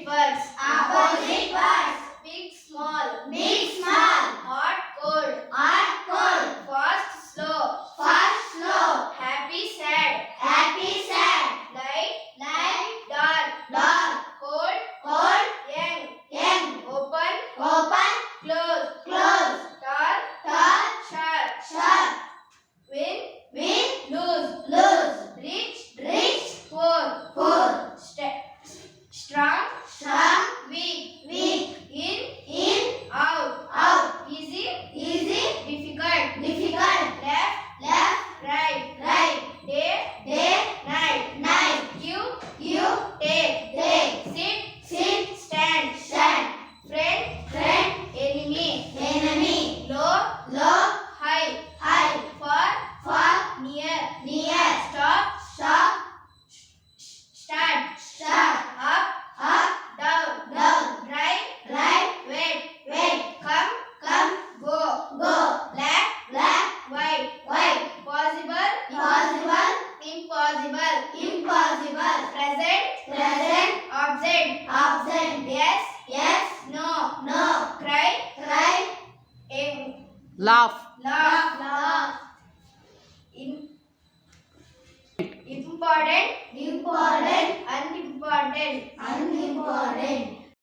words. Opposite words. Big, small. Big, small. Hot, cold. Hot, cold. Fast, slow. Fast, slow. Happy, sad. Happy, sad. Light, Light, dark. dark. Cold, Cold, young. young. Open, Open, close. close. Tall, Tall, sharp. sharp. Win, Win, lose. lose. Rich, Rich, poor. poor. Strong, Strong, weak. weak. In, out. Out. Easy, Easy, difficult. difficult. Left, Left, right. right. Day, Day, night. night. Give, You, take. take. Sit, sit, stand. stand. Friend, Friend, enemy. enemy. Low, Low, high. high. Far, Far, near. near. Stop, Stop, start. start. Up, Up, down. down. Right, Right, wait. wait. Come, Come, go. go. Black, Black, white. white. Possible, Possible, impossible. impossible. Present, Present, absent. absent. Yes, Yes, no. no. Cry, Cry, Laugh. laugh. laugh. Important, Important, unimportant. unimportant.